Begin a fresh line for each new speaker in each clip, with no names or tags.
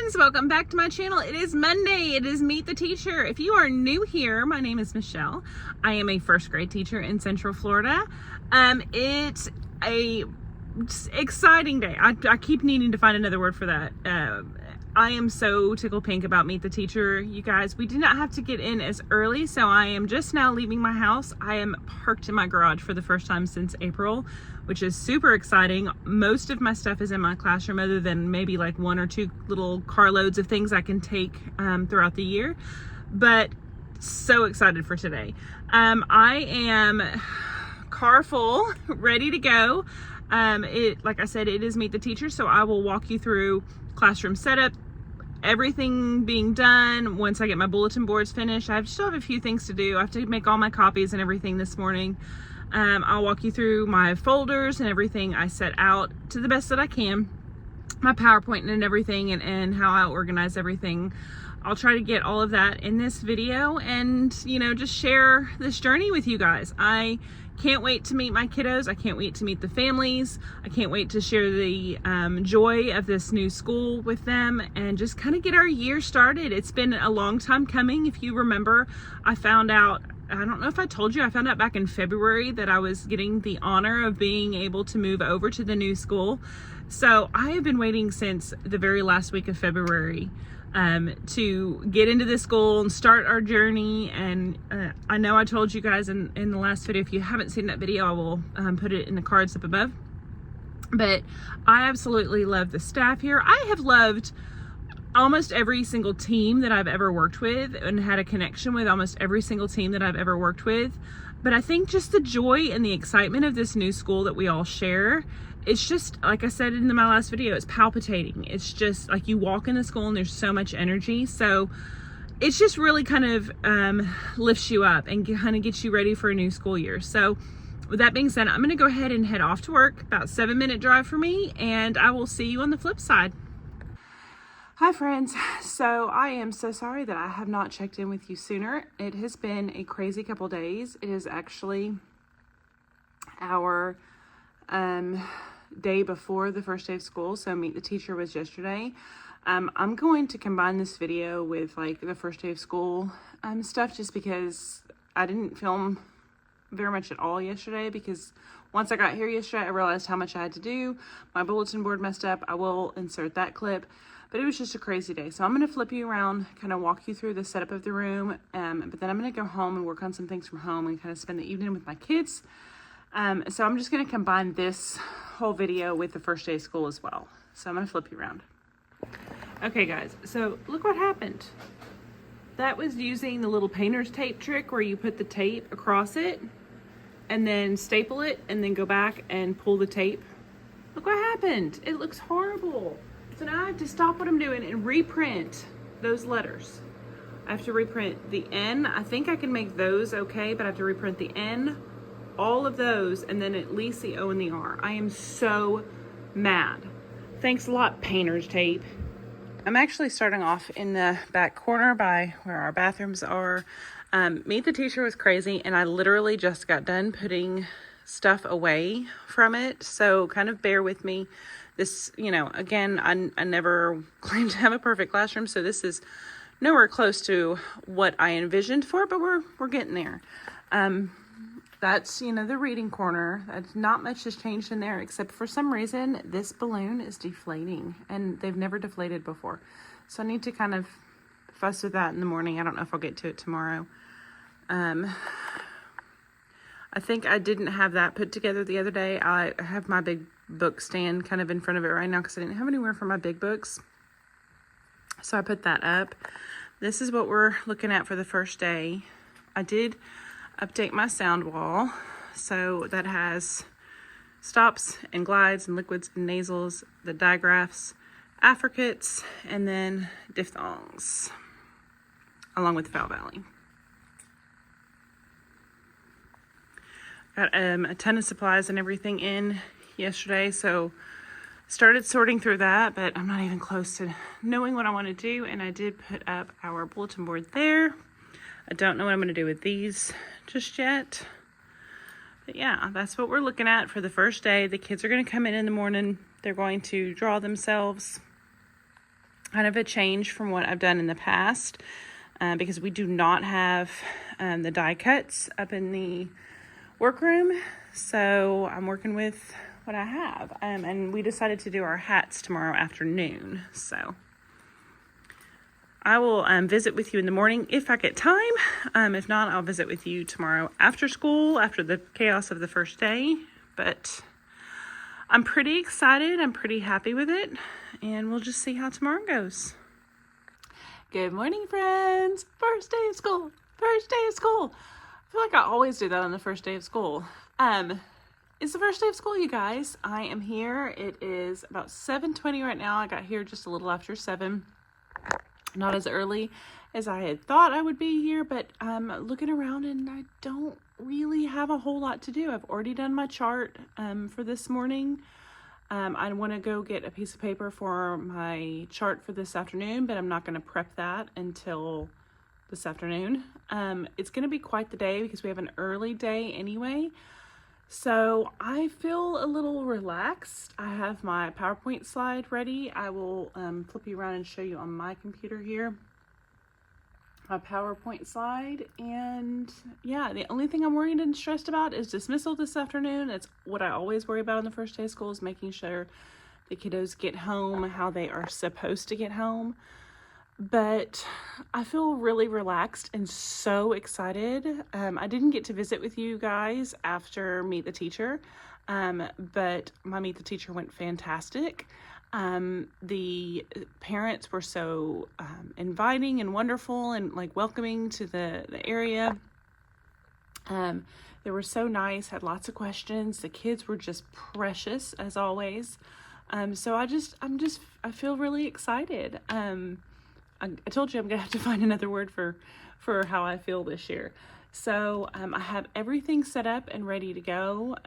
friends, welcome back to my channel. It is Monday. It is Meet the Teacher. If you are new here, my name is Michelle. I am a first grade teacher in Central Florida. It's a exciting day. I keep needing to find another word for that. I am so tickled pink about Meet the Teacher, you guys. We did not have to get in as early, so I am just now leaving my house. I am parked in my garage for the first time since April, which is super exciting. Most of my stuff is in my classroom, other than maybe like one or two little carloads of things I can take throughout the year. But so excited for today. I am car full, ready to go. Like I said, it is Meet the Teacher, so I will walk you through classroom setup, everything being done. Once I get my bulletin boards finished, I still have a few things to do. I have to make all my copies and everything this morning. I'll walk you through my folders and everything I set out to the best that I can, my PowerPoint and everything, and how I organize everything. I'll try to get all of that in this video and, you know, just share this journey with you guys. I can't wait to meet my kiddos. I can't wait to meet the families. I can't wait to share the joy of this new school with them and just kind of get our year started. It's been a long time coming. If you remember, I found out, I don't know if I told you, I found out back in February that I was getting the honor of being able to move over to the new school. So I have been waiting since the very last week of February to get into this school and start our journey. And I know I told you guys in the last video, if you haven't seen that video, I will put it in the cards up above. But I absolutely love the staff here. I have loved almost every single team that I've ever worked with and had a connection with almost every single team that I've ever worked with. But I think just the joy and the excitement of this new school that we all share, it's just, like I said in my last video, it's palpitating. It's just like you walk in the school and there's so much energy. So it's just really kind of lifts you up and kind of gets you ready for a new school year. So with that being said, I'm going to go ahead and head off to work. About 7-minute drive for me, and I will see you on the flip side. Hi friends. So I am so sorry that I have not checked in with you sooner. It has been a crazy couple days. It is actually our day before the first day of school. So Meet the Teacher was yesterday. I'm going to combine this video with like the first day of school stuff, just because I didn't film very much at all yesterday, because once I got here yesterday, I realized how much I had to do. My bulletin board messed up. I will insert that clip. But it was just a crazy day. So I'm going to flip you around, kind of walk you through the setup of the room. But then I'm going to go home and work on some things from home and kind of spend the evening with my kids. So I'm just going to combine this whole video with the first day of school as well. So I'm going to flip you around. Okay, guys. So look what happened. That was using the little painter's tape trick where you put the tape across it and then staple it and then go back and pull the tape. Look what happened. It looks horrible. So now I have to stop what I'm doing and reprint those letters. I have to reprint the N. I think I can make those okay, but I have to reprint the N, all of those, and then at least the O and the R. I am so mad. Thanks a lot, painter's tape. I'm actually starting off in the back corner by where our bathrooms are. Meet the Teacher was crazy, and I literally just got done putting stuff away from it. So kind of bear with me. This, you know, again, I never claimed to have a perfect classroom, so this is nowhere close to what I envisioned for, but we're getting there. That's, you know, the reading corner. Not much has changed in there, except for some reason this balloon is deflating, and they've never deflated before. So I need to kind of fuss with that in the morning. I don't know if I'll get to it tomorrow. I think I didn't have that put together the other day. I have my big book stand kind of in front of it right now because I didn't have anywhere for my big books. So I put that up. This is what we're looking at for the first day. I did update my sound wall. So that has stops and glides and liquids and nasals, the digraphs, affricates, and then diphthongs, along with vowel valley. Got a ton of supplies and everything in yesterday, so started sorting through that, but I'm not even close to knowing what I want to do. And I did put up our bulletin board there. I don't know what I'm going to do with these just yet, but yeah, that's what we're looking at for the first day. The kids are going to come in the morning. They're going to draw themselves kind of a change from what I've done in the past, because we do not have the die cuts up in the workroom. So I'm working with what I have. And we decided to do our hats tomorrow afternoon. So I will visit with you in the morning if I get time. If not, I'll visit with you tomorrow after school, after the chaos of the first day. But I'm pretty excited. I'm pretty happy with it. And we'll just see how tomorrow goes. Good morning, friends. First day of school. First day of school. I feel like I always do that on the first day of school. It's the first day of school, you guys. I am here. It is about 7:20 right now. I got here just a little after 7. Not as early as I had thought I would be here, but I'm looking around and I don't really have a whole lot to do. I've already done my chart for this morning. I want to go get a piece of paper for my chart for this afternoon, but I'm not going to prep that until this afternoon. It's going to be quite the day because we have an early day anyway. So I feel a little relaxed. I have my PowerPoint slide ready. I will flip you around and show you on my computer here my PowerPoint slide. And yeah, the only thing I'm worried and stressed about is dismissal this afternoon. It's what I always worry about on the first day of school, is making sure the kiddos get home how they are supposed to get home. But I feel really relaxed and so excited. I didn't get to visit with you guys after Meet the Teacher, but my Meet the Teacher went fantastic. The parents were so inviting and wonderful and like welcoming to the area. They were so nice, had lots of questions. The kids were just precious as always. So I feel really excited. I told you I'm gonna have to find another word for how I feel this year. So I have everything set up and ready to go.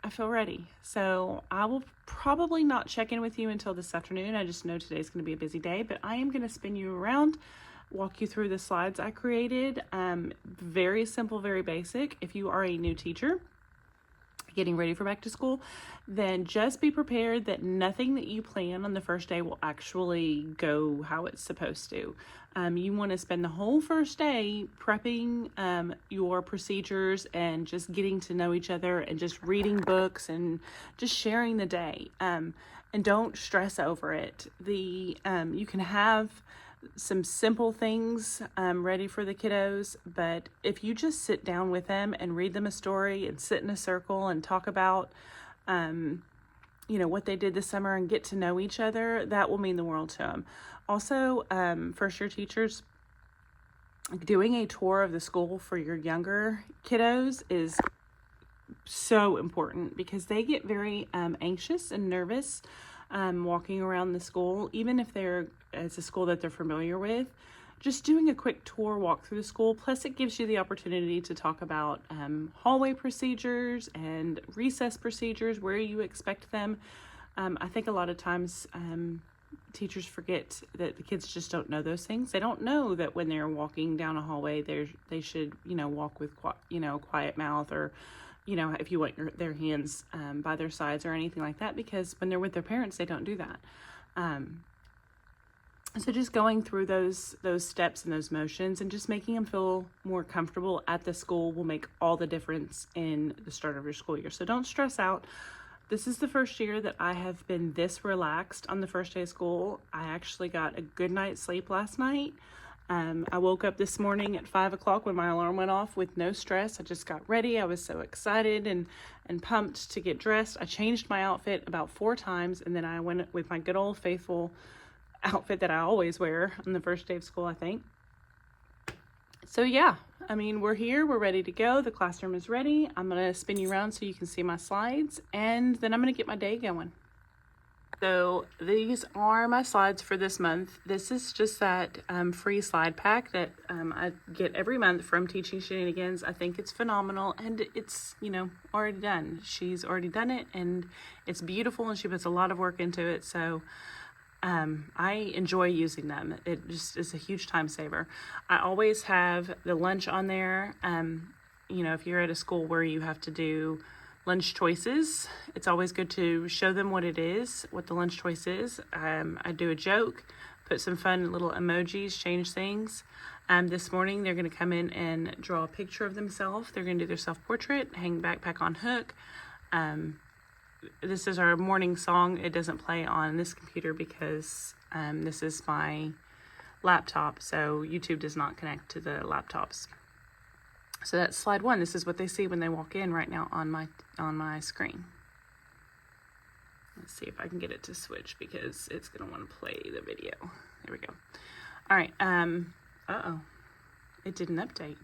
I feel ready. So I will probably not check in with you until this afternoon. I just know today's going to be a busy day, but I am going to spin you around, walk you through the slides I created. Very simple, very basic. If you are a new teacher getting ready for back to school, then just be prepared that nothing that you plan on the first day will actually go how it's supposed to. You want to spend the whole first day prepping your procedures and just getting to know each other and just reading books and just sharing the day. And don't stress over it. You can have some simple things ready for the kiddos, but if you just sit down with them and read them a story and sit in a circle and talk about what they did this summer and get to know each other, that will mean the world to them. Also, first year teachers, doing a tour of the school for your younger kiddos is so important because they get very anxious and nervous walking around the school, even if it's a school that they're familiar with. Just doing a quick tour walk through the school, plus it gives you the opportunity to talk about hallway procedures and recess procedures, where you expect them. I think a lot of times teachers forget that the kids just don't know those things. They don't know that when they're walking down a hallway, they should walk with quiet mouth, or if you want their hands by their sides or anything like that, because when they're with their parents, they don't do that. So just going through those steps and those motions and just making them feel more comfortable at the school will make all the difference in the start of your school year. So don't stress out. This is the first year that I have been this relaxed on the first day of school. I actually got a good night's sleep last night. I woke up this morning at 5 o'clock when my alarm went off with no stress. I just got ready. I was so excited and pumped to get dressed. I changed my outfit about 4 times, and then I went with my good old faithful outfit that I always wear on the first day of school, I think. So yeah, we're here, we're ready to go. The classroom is ready. I'm gonna spin you around so you can see my slides, and then I'm gonna get my day going. So these are my slides for this month. This is just that free slide pack that I get every month from Teaching Shenanigans. I think it's phenomenal, and it's already done. She's already done it, and it's beautiful, and she puts a lot of work into it. So I enjoy using them. It just is a huge time saver. I always have the lunch on there. If you're at a school where you have to do lunch choices. It's always good to show them what it is, what the lunch choice is. I do a joke, put some fun little emojis, change things. This morning they're going to come in and draw a picture of themselves. They're going to do their self-portrait, hang backpack on hook. This is our morning song. It doesn't play on this computer because this is my laptop, so YouTube does not connect to the laptops. So that's slide 1. This is what they see when they walk in right now on my screen. Let's see if I can get it to switch because it's going to want to play the video. There we go. All right. Uh-oh. It didn't update.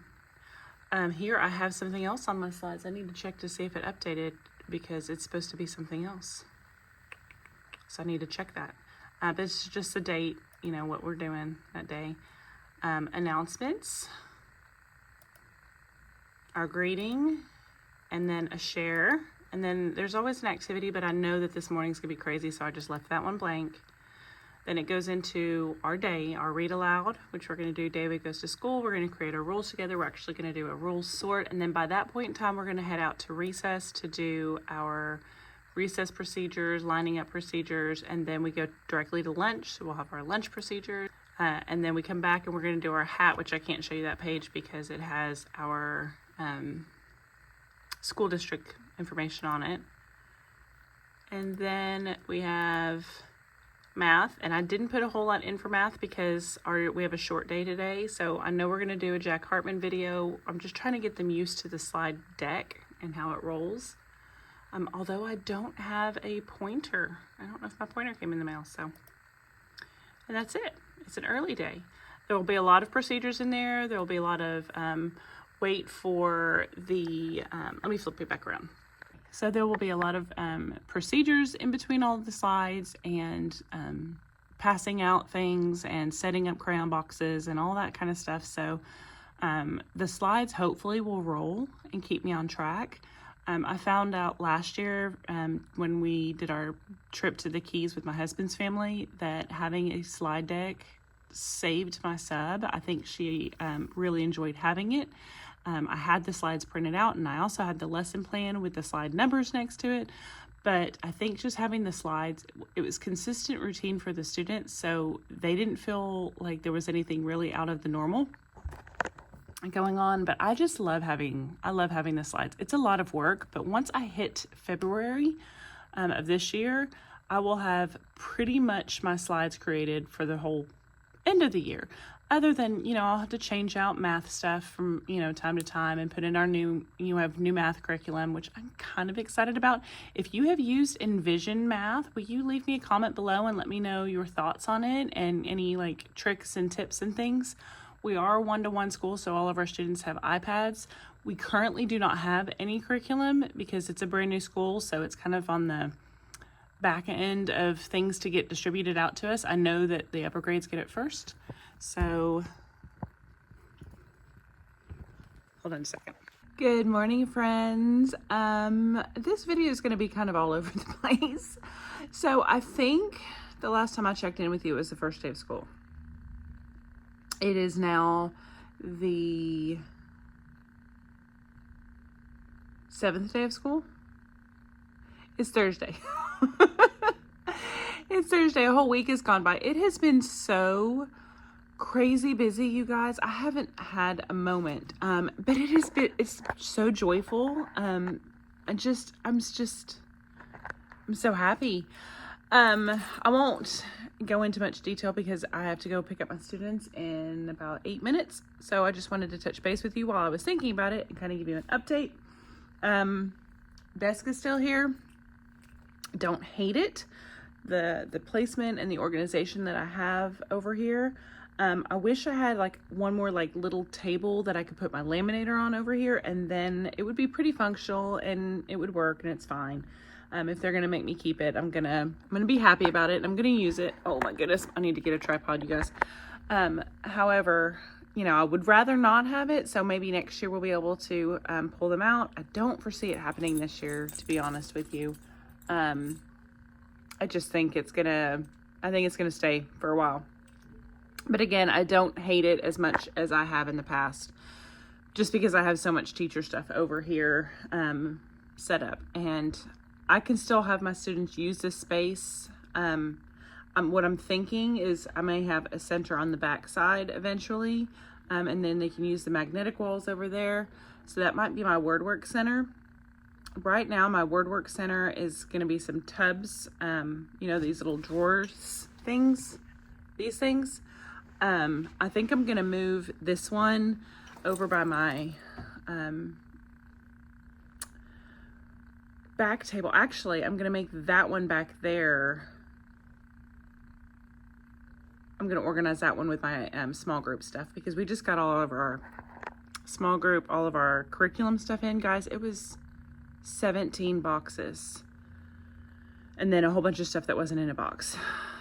Here I have something else on my slides. I need to check to see if it updated because it's supposed to be something else. So I need to check that. But it's just a date, you know, what we're doing that day. Announcements. Our greeting, and then a share, and then there's always an activity, but I know that this morning's gonna be crazy, so I just left that one blank. Then it goes into our day, our read aloud, which we're gonna do David Goes to School. We're gonna create our rules together. We're actually gonna do a rules sort, and then by that point in time, we're gonna head out to recess to do our recess procedures, lining up procedures, and then we go directly to lunch. So we'll have our lunch procedures, and then we come back and we're gonna do our hat, which I can't show you that page because it has our school district information on it. And then we have math, and I didn't put a whole lot in for math because we have a short day today, so I know we're going to do a Jack Hartman video. I'm just trying to get them used to the slide deck and how it rolls. Although I don't have a pointer. I don't know if my pointer came in the mail, so. And that's it. It's an early day. There will be a lot of procedures in there. There will be a lot of wait for the, let me flip it back around. So there will be a lot of procedures in between all of the slides and passing out things and setting up crayon boxes and all that kind of stuff. So the slides hopefully will roll and keep me on track. I found out last year when we did our trip to the Keys with my husband's family that having a slide deck saved my sub. I think she really enjoyed having it. I had the slides printed out, and I also had the lesson plan with the slide numbers next to it. But I think just having the slides, it was consistent routine for the students, so they didn't feel like there was anything really out of the normal going on. But I just love having the slides. It's a lot of work, but once I hit February of this year, I will have pretty much my slides created for the whole end of the year. Other than, you know, I'll have to change out math stuff from, you know, time to time and put in our new math curriculum, which I'm kind of excited about. If you have used Envision Math, will you leave me a comment below and let me know your thoughts on it and any like tricks and tips and things? We are a one-to-one school, so all of our students have iPads. We currently do not have any curriculum because it's a brand new school, so it's kind of on the back end of things to get distributed out to us. I know that the upper grades get it first. So, hold on a second. Good morning, friends. This video is going to be kind of all over the place. So I think the last time I checked in with you was the first day of school. It is now the 7th day of school. It's Thursday. It's Thursday. A whole week has gone by. It has been so crazy busy, you guys. I haven't had a moment, but it's so joyful. I'm so happy. I won't go into much detail because I have to go pick up my students in about 8 minutes. So I just wanted to touch base with you while I was thinking about it and kind of give you an update. Desk is still here. Don't hate it. The placement and the organization that I have over here. I wish I had like one more like little table that I could put my laminator on over here, and then it would be pretty functional and it would work and it's fine. If they're gonna make me keep it, I'm gonna be happy about it and I'm gonna use it. Oh my goodness, I need to get a tripod, you guys. However, you know, I would rather not have it, so maybe next year we'll be able to pull them out. I don't foresee it happening this year, to be honest with you. I just think it's gonna stay for a while. But again, I don't hate it as much as I have in the past, just because I have so much teacher stuff over here. setup, and I can still have my students use this space. What I'm thinking is I may have a center on the back side eventually, and then they can use the magnetic walls over there. So that might be my WordWork center. Right now, my WordWork center is going to be some tubs, you know, these little drawers things, these things. I think I'm going to move this one over by my back table. Actually, I'm going to make that one back there. I'm going to organize that one with my small group stuff, because we just got all of our small group, all of our curriculum stuff in, guys. It was 17 boxes, and then a whole bunch of stuff that wasn't in a box.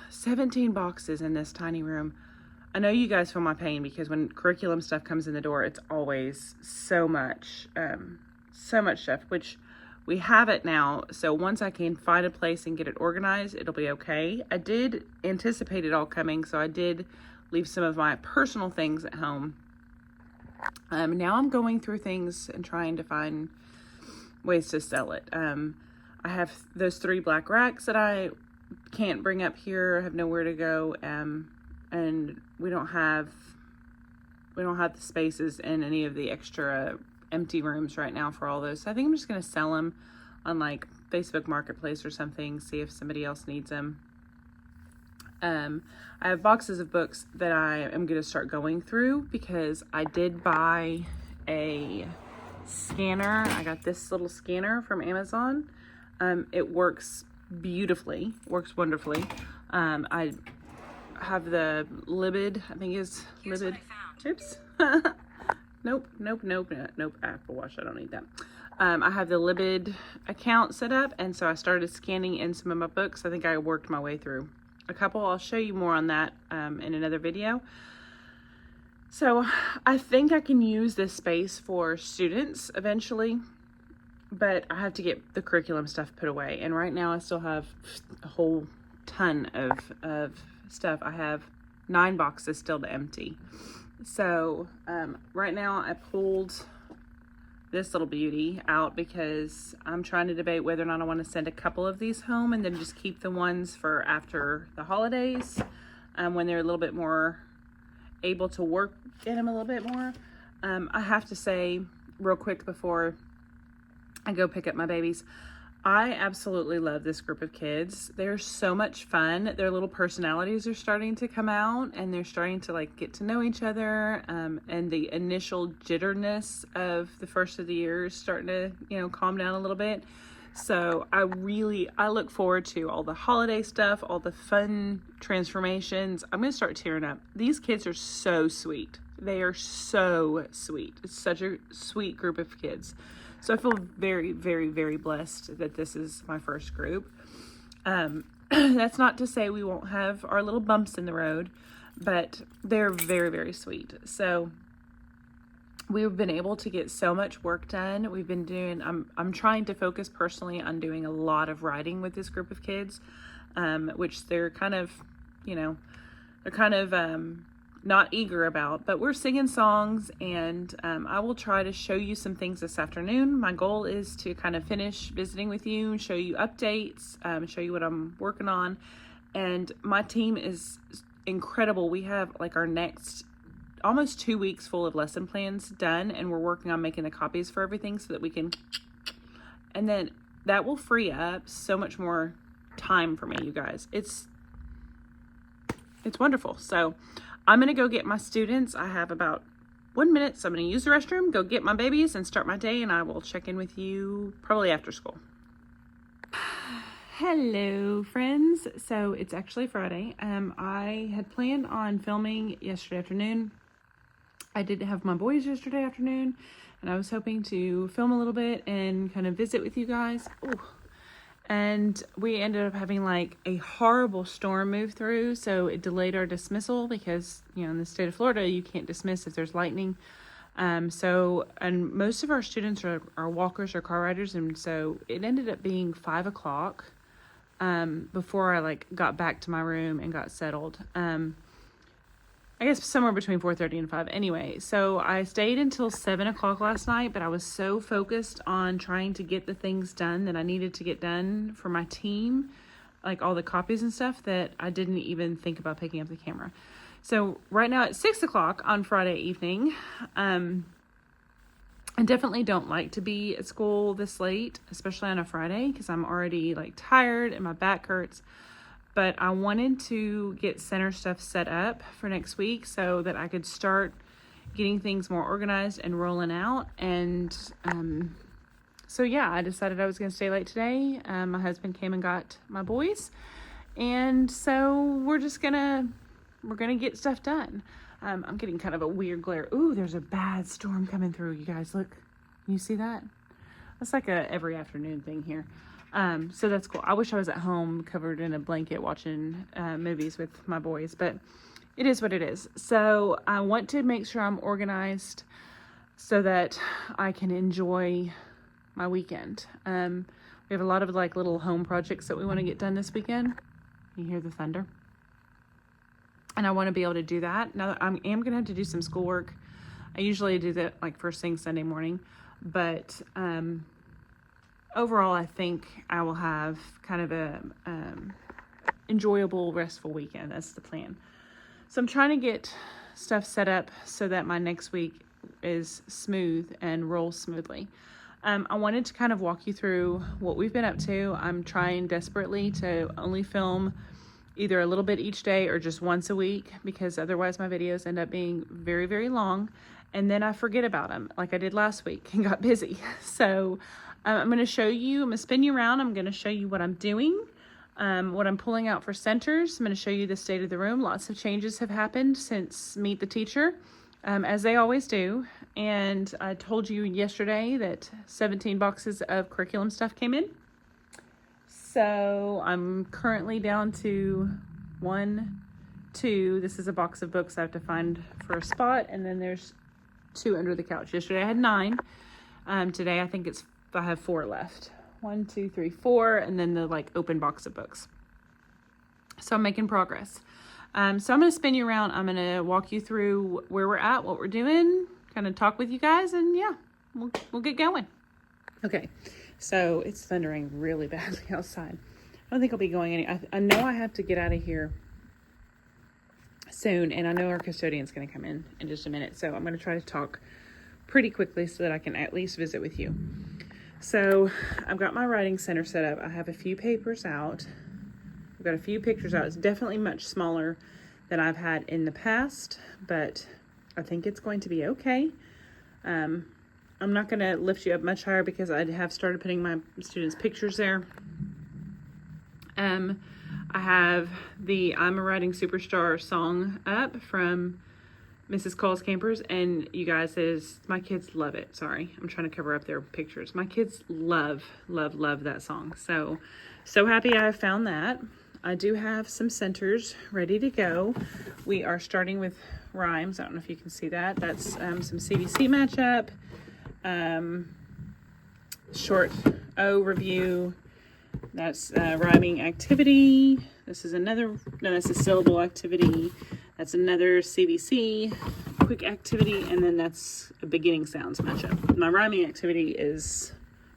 17 boxes in this tiny room. I know you guys feel my pain, because when curriculum stuff comes in the door, it's always so much stuff, which we have it now. So once I can find a place and get it organized, it'll be okay. I did anticipate it all coming, so I did leave some of my personal things at home. Now I'm going through things and trying to find ways to sell it. I have those 3 black racks that I can't bring up here. I have nowhere to go, and we don't have the spaces in any of the extra empty rooms right now for all those. So I think I'm just gonna sell them on like Facebook Marketplace or something, see if somebody else needs them. I have boxes of books that I am gonna start going through, because I did buy a scanner. I got this little scanner from Amazon. It works beautifully, works wonderfully. I have the Libid, I think is Libid. Oops. Nope, Apple Watch, I don't need that. I have the Libid account set up, and so I started scanning in some of my books. I think I worked my way through a couple. I'll show you more on that in another video. So I think I can use this space for students eventually, but I have to get the curriculum stuff put away. And right now I still have a whole ton of stuff. I have 9 boxes still to empty. So right now I pulled this little beauty out because I'm trying to debate whether or not I want to send a couple of these home and then just keep the ones for after the holidays, when they're a little bit more able to work in them a little bit more. I have to say real quick before I go pick up my babies, I absolutely love this group of kids. They're so much fun. Their little personalities are starting to come out, and they're starting to like get to know each other. And the initial jitterness of the first of the year is starting to, calm down a little bit. So I look forward to all the holiday stuff, all the fun transformations. I'm going to start tearing up. These kids are so sweet. They are so sweet. It's such a sweet group of kids. So I feel very, very, very blessed that this is my first group. That's not to say we won't have our little bumps in the road, but they're very, very sweet. So we've been able to get so much work done. We've been doing, I'm trying to focus personally on doing a lot of writing with this group of kids, which they're kind of, not eager about, but we're singing songs, and I will try to show you some things this afternoon. My goal is to kind of finish visiting with you, show you updates, show you what I'm working on. And my team is incredible. We have like our next almost 2 weeks full of lesson plans done, and we're working on making the copies for everything so that we can, and then that will free up so much more time for me, you guys. It's wonderful. So I'm going to go get my students. I have about 1 minute, so I'm going to use the restroom, go get my babies, and start my day, and I will check in with you probably after school. Hello, friends. So it's actually Friday. I had planned on filming yesterday afternoon. I did have my boys yesterday afternoon, and I was hoping to film a little bit and kind of visit with you guys. Ooh. And we ended up having like a horrible storm move through, so it delayed our dismissal because, in the state of Florida, you can't dismiss if there's lightning. And most of our students are walkers or car riders, and so it ended up being 5 o'clock before I got back to my room and got settled. I guess somewhere between 4:30 and 5. Anyway, so I stayed until 7 o'clock last night, but I was so focused on trying to get the things done that I needed to get done for my team, like all the copies and stuff, that I didn't even think about picking up the camera. So right now at 6 o'clock on Friday evening, I definitely don't like to be at school this late, especially on a Friday, because I'm already like tired and my back hurts. But I wanted to get center stuff set up for next week so that I could start getting things more organized and rolling out. And so yeah, I decided I was going to stay late today. My husband came and got my boys, and so we're gonna get stuff done. I'm getting kind of a weird glare. Ooh, there's a bad storm coming through, you guys. Look, can you see that? That's like a every afternoon thing here. So that's cool. I wish I was at home covered in a blanket watching movies with my boys, but it is what it is. So I want to make sure I'm organized so that I can enjoy my weekend. We have a lot of like little home projects that we want to get done this weekend. You hear the thunder? And I want to be able to do that. Now I am going to have to do some schoolwork. I usually do that like first thing Sunday morning, but overall I think I will have kind of a enjoyable, restful weekend. That's the plan. So I'm trying to get stuff set up so that my next week is smooth and rolls smoothly. I wanted to kind of walk you through what we've been up to. I'm trying desperately to only film either a little bit each day or just once a week, because otherwise my videos end up being very, very long, and then I forget about them like I did last week and got busy. So I'm going to show you, I'm going to spin you around. I'm going to show you what I'm doing, what I'm pulling out for centers. I'm going to show you the state of the room. Lots of changes have happened since Meet the Teacher, as they always do. And I told you yesterday that 17 boxes of curriculum stuff came in. So I'm currently down to 1, 2. This is a box of books I have to find for a spot. And then there's 2 under the couch. Yesterday I had 9. Today I have 4 left. 1, 2, 3, 4. And then the like open box of books. So I'm making progress. So I'm going to spin you around. I'm going to walk you through where we're at, what we're doing, kind of talk with you guys. And yeah, we'll get going. Okay. So it's thundering really badly outside. I don't think I'll be going any. I know I have to get out of here soon, and I know our custodian's going to come in just a minute. So I'm going to try to talk pretty quickly so that I can at least visit with you. So I've got my writing center set up. I have a few papers out. I've got a few pictures out. It's definitely much smaller than I've had in the past, but I think it's going to be okay. I'm not going to lift you up much higher because I have started putting my students' pictures there. I have the I'm a Writing Superstar song up from Mrs. Call's Campers, and you guys, my kids love it. Sorry, I'm trying to cover up their pictures. My kids love that song. So happy I found that. I do have some centers ready to go. We are starting with rhymes. I don't know if you can see that. That's some CBC matchup. Short O review. That's rhyming activity. This is that's a syllable activity. That's another CBC quick activity, and then that's a beginning sounds matchup. My rhyming activity is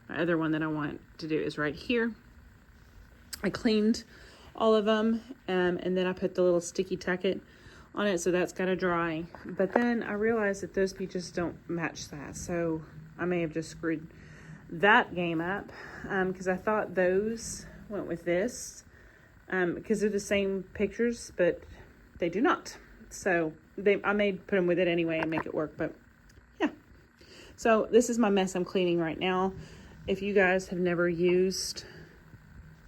my other one that I want to do is right here. I cleaned all of them, and then I put the little sticky tacket on it, so that's got to dry. But then I realized that those peaches don't match that, so I may have just screwed that game up, because I thought those went with this, because they're the same pictures, but they do not. So I may put them with it anyway and make it work, but yeah. So this is my mess I'm cleaning right now. If you guys have never used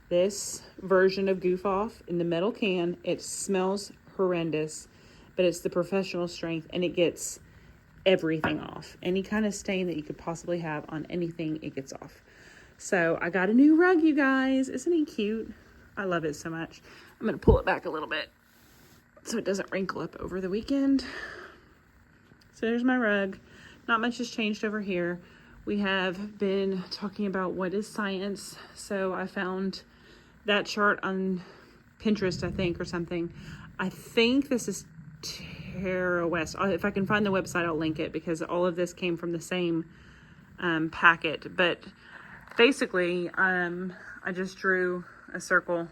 this version of Goof Off in the metal can, it smells horrendous, but it's the professional strength, and it gets everything off. Any kind of stain that you could possibly have on anything, it gets off. So I got a new rug, you guys. Isn't he cute? I love it so much. I'm going to pull it back a little bit so it doesn't wrinkle up over the weekend. So there's my rug. Not much has changed over here. We have been talking about what is science. So I found that chart on Pinterest, I think, or something. I think this is Terra West. If I can find the website, I'll link it, because all of this came from the same packet. But basically, I just drew a circle.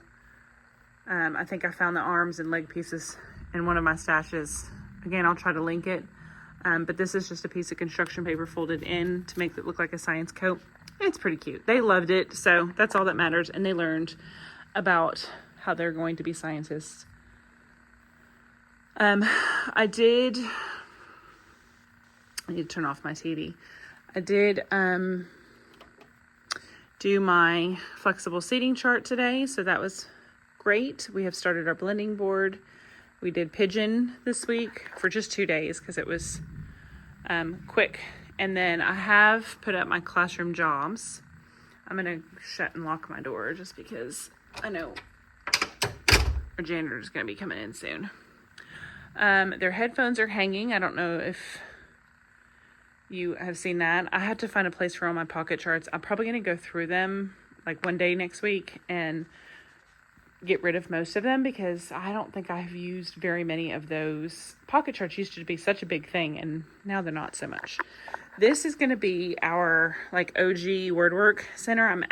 I think I found the arms and leg pieces in one of my stashes. Again, I'll try to link it. But this is just a piece of construction paper folded in to make it look like a science coat. It's pretty cute. They loved it, so that's all that matters. And they learned about how they're going to be scientists. I need to turn off my TV. I did do my flexible seating chart today, so that was great. We have started our blending board. We did pigeon this week for just 2 days because it was quick. And then I have put up my classroom jobs. I'm going to shut and lock my door just because I know our janitor is going to be coming in soon. Their headphones are hanging. I don't know if you have seen that. I had to find a place for all my pocket charts. I'm probably going to go through them like one day next week and get rid of most of them, because I don't think I've used very many of those. Pocket charts used to be such a big thing, and now they're not so much. This is going to be our like OG WordWork center. I'm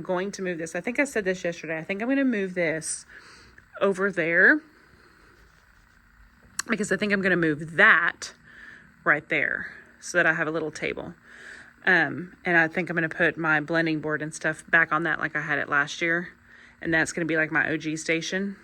going to move this. I think I said this yesterday. I think I'm going to move this over there, because I think I'm going to move that right there so that I have a little table. And I think I'm going to put my blending board and stuff back on that like I had it last year. And that's going to be like my OG station.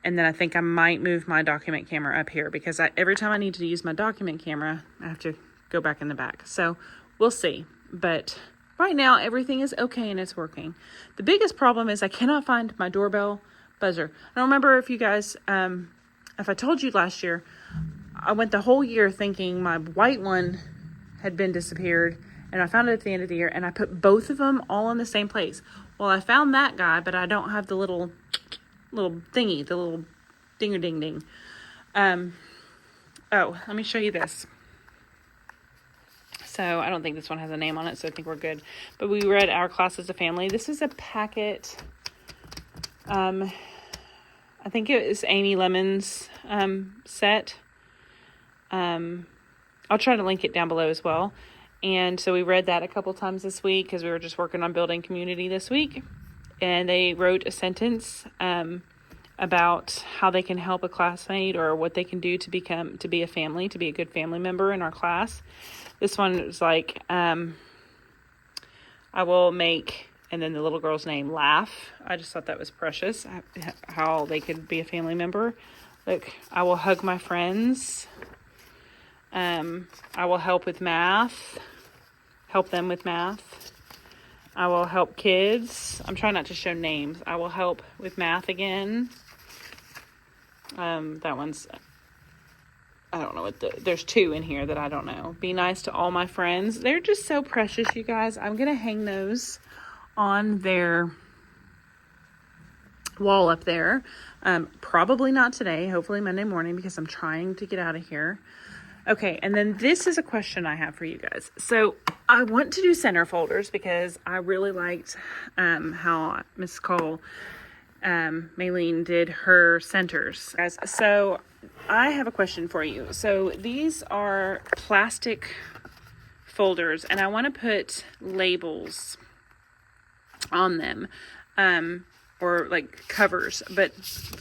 And then I think I might move my document camera up here, because every time I need to use my document camera, I have to go back in the back. So we'll see. But right now, everything is okay and it's working. The biggest problem is I cannot find my doorbell buzzer. I don't remember if you guys, if I told you last year, I went the whole year thinking my white one had been disappeared. And I found it at the end of the year, and I put both of them all in the same place. Well, I found that guy, but I don't have the little thingy, the little ding-a-ding-ding. Oh, let me show you this. So I don't think this one has a name on it, so I think we're good. But we read Our Class as a Family. This is a packet. I think it is Amy Lemon's set. I'll try to link it down below as well. And so we read that a couple times this week because we were just working on building community this week. And they wrote a sentence about how they can help a classmate, or what they can do to be a family, to be a good family member in our class. This one was like, I will make, and then the little girl's name, laugh. I just thought that was precious, how they could be a family member. Look, I will hug my friends. I will help with math. Help them with math. I will help kids. I'm trying not to show names. I will help with math again. That one's, I don't know what there's 2 in here that I don't know. Be nice to all my friends. They're just so precious, you guys. I'm going to hang those on their wall up there. Probably not today. Hopefully Monday morning, because I'm trying to get out of here. Okay, and then this is a question I have for you guys. So I want to do center folders because I really liked how Miss Cole, Maylene, did her centers. Guys, so I have a question for you. So these are plastic folders, and I want to put labels on them, or like covers, but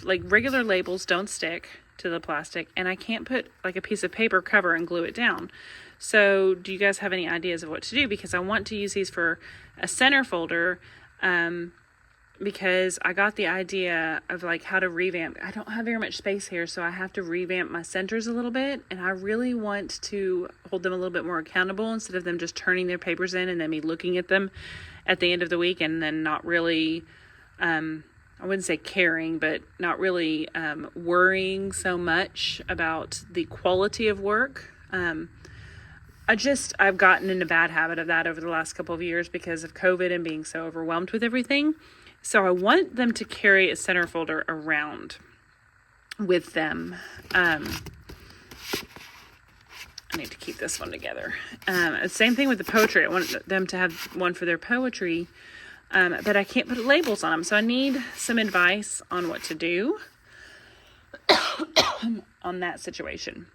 like regular labels don't stick to the plastic, and I can't put like a piece of paper cover and glue it down. So do you guys have any ideas of what to do? Because I want to use these for a center folder, because I got the idea of like how to revamp. I don't have very much space here, so I have to revamp my centers a little bit, and I really want to hold them a little bit more accountable instead of them just turning their papers in and then me looking at them at the end of the week and then not really I wouldn't say caring, but not really worrying so much about the quality of work. I've gotten in a bad habit of that over the last couple of years because of COVID and being so overwhelmed with everything. So I want them to carry a center folder around with them. I need to keep this one together. Same thing with the poetry. I want them to have one for their poetry. But I can't put labels on them, so I need some advice on what to do. on that situation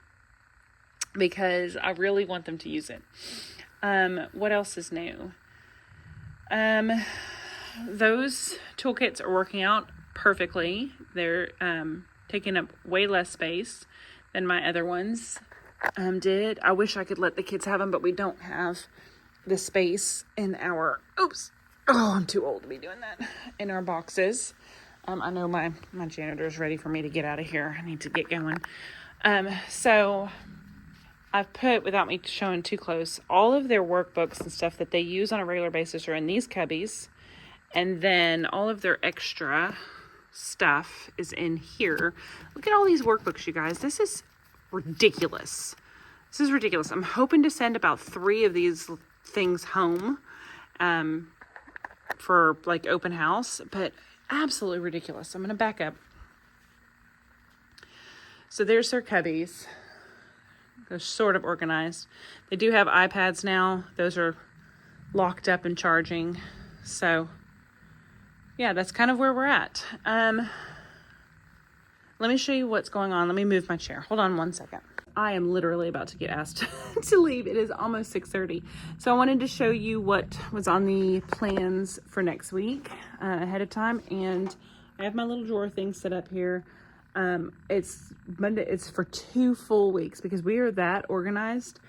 because I really want them to use it. What else is new? Those toolkits are working out perfectly. They're taking up way less space than my other ones did. I wish I could let the kids have them, but we don't have the space in our, I'm too old to be doing that, in our boxes. I know my janitor is ready for me to get out of here. I need to get going. So I've put, without me showing too close, all of their workbooks and stuff that they use on a regular basis are in these cubbies. And then all of their extra stuff is in here. Look at all these workbooks, you guys. This is ridiculous. This is ridiculous. I'm hoping to send about 3 of these things home for like open house, but absolutely ridiculous. I'm going to back up. So there's their cubbies. They're sort of organized. They do have iPads now. Those are locked up and charging. So yeah, that's kind of where we're at. Let me show you what's going on. Let me move my chair. Hold on one second. I am literally about to get asked to leave. It is almost 6:30. So I wanted to show you what was on the plans for next week ahead of time. And I have my little drawer thing set up here. It's Monday. It's for 2 full weeks because we are that organized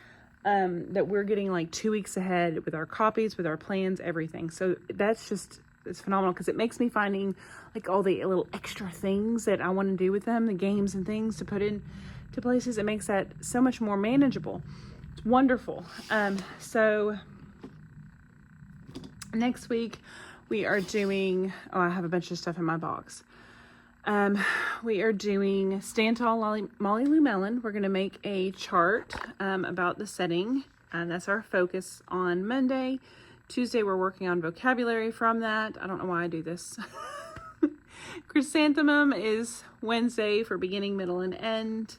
that we're getting like 2 weeks ahead with our copies, with our plans, everything. So that's just, it's phenomenal because it makes me finding like all the little extra things that I want to do with them, the games and things to put in to places. It makes that so much more manageable. It's wonderful. So next week we are doing, I have a bunch of stuff in my box. We are doing Stand Tall Molly Lou Melon. We're going to make a chart about the setting, and that's our focus on Monday. Tuesday we're working on vocabulary from that. I don't know why I do this. Chrysanthemum is Wednesday for beginning, middle, and end.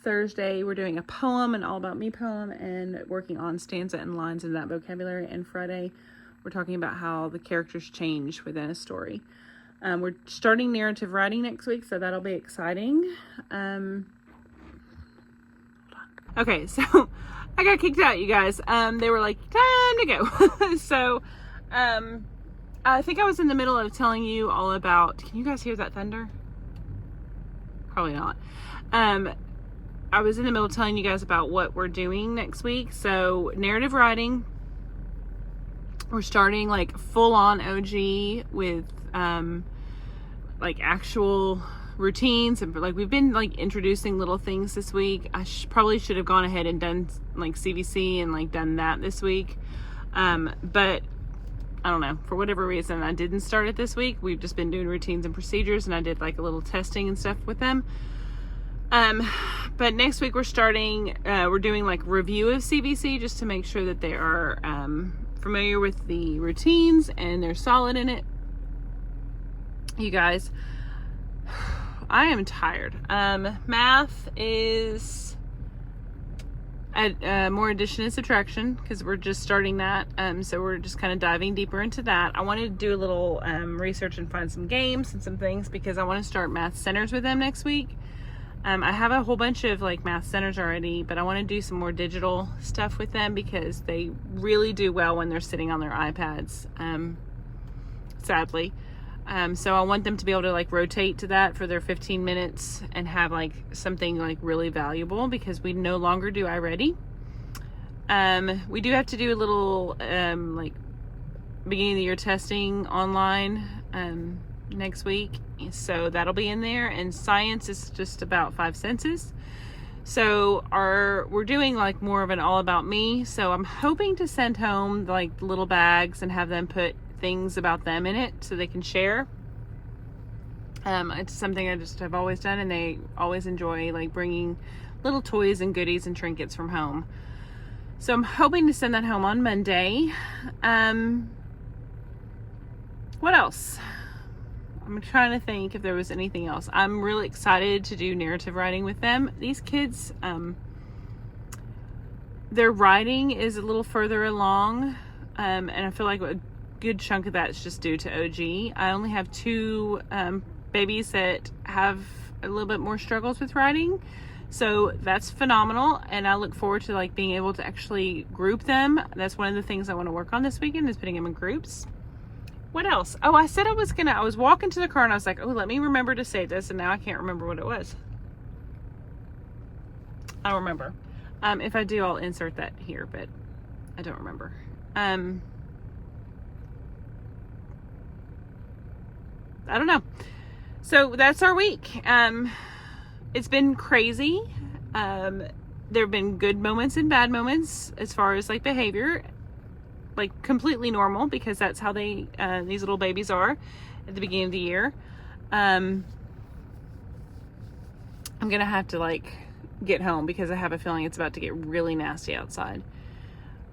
Thursday we're doing a poem, an all about me poem, and working on stanza and lines in that vocabulary. And Friday we're talking about how the characters change within a story. We're starting narrative writing next week, so that'll be exciting. Hold on. Okay, so I got kicked out, you guys. They were like, time to go. So I think I was in the middle of telling you all about, can you guys hear that thunder? Probably not. I was in the middle of telling you guys about what we're doing next week. So narrative writing, we're starting like full on OG with like actual routines, and like we've been like introducing little things this week. I probably should have gone ahead and done like CVC and like done that this week, but I don't know, for whatever reason I didn't start it this week. We've just been doing routines and procedures, and I did like a little testing and stuff with them. But next week we're starting, we're doing like review of CVC just to make sure that they are familiar with the routines and they're solid in it. You guys, I am tired. Math is more addition and subtraction because we're just starting that. So we're just kind of diving deeper into that. I wanted to do a little research and find some games and some things because I want to start math centers with them next week. I have a whole bunch of like math centers already, but I want to do some more digital stuff with them because they really do well when they're sitting on their iPads, sadly. So I want them to be able to like rotate to that for their 15 minutes and have like something like really valuable because we no longer do iReady. We do have to do a little like beginning of the year testing online next week. So that'll be in there, and science is just about 5 senses. So we're doing like more of an all about me. So I'm hoping to send home like little bags and have them put things about them in it so they can share. It's something I just have always done, and they always enjoy like bringing little toys and goodies and trinkets from home. So I'm hoping to send that home on Monday. What else? I'm trying to think if there was anything else. I'm really excited to do narrative writing with them. These kids, their writing is a little further along, and I feel like a good chunk of that is just due to OG. I only have 2 babies that have a little bit more struggles with riding. So that's phenomenal, and I look forward to like being able to actually group them. That's one of the things I want to work on this weekend, is putting them in groups. What else? Oh, I said I was walking to the car and I was like, oh, let me remember to say this, and now I can't remember what it was. I don't remember. If I do, I'll insert that here, but I don't remember. I don't know. So that's our week. It's been crazy. There have been good moments and bad moments as far as like behavior, like completely normal, because that's how these little babies are at the beginning of the year. I'm gonna have to like get home because I have a feeling it's about to get really nasty outside.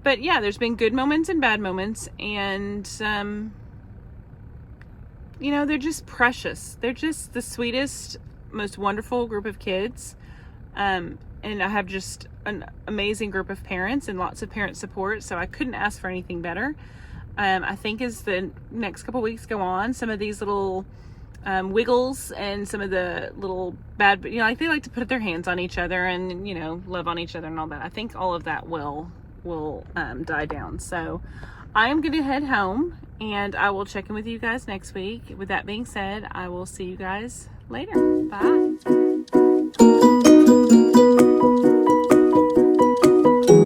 But yeah, there's been good moments and bad moments, and you know, they're just precious. They're just the sweetest, most wonderful group of kids. And I have just an amazing group of parents and lots of parent support, so I couldn't ask for anything better. I think as the next couple weeks go on, some of these little wiggles and some of the little bad, you know, like they like to put their hands on each other and, you know, love on each other and all that. I think all of that will die down. So I am going to head home, and I will check in with you guys next week. With that being said, I will see you guys later. Bye.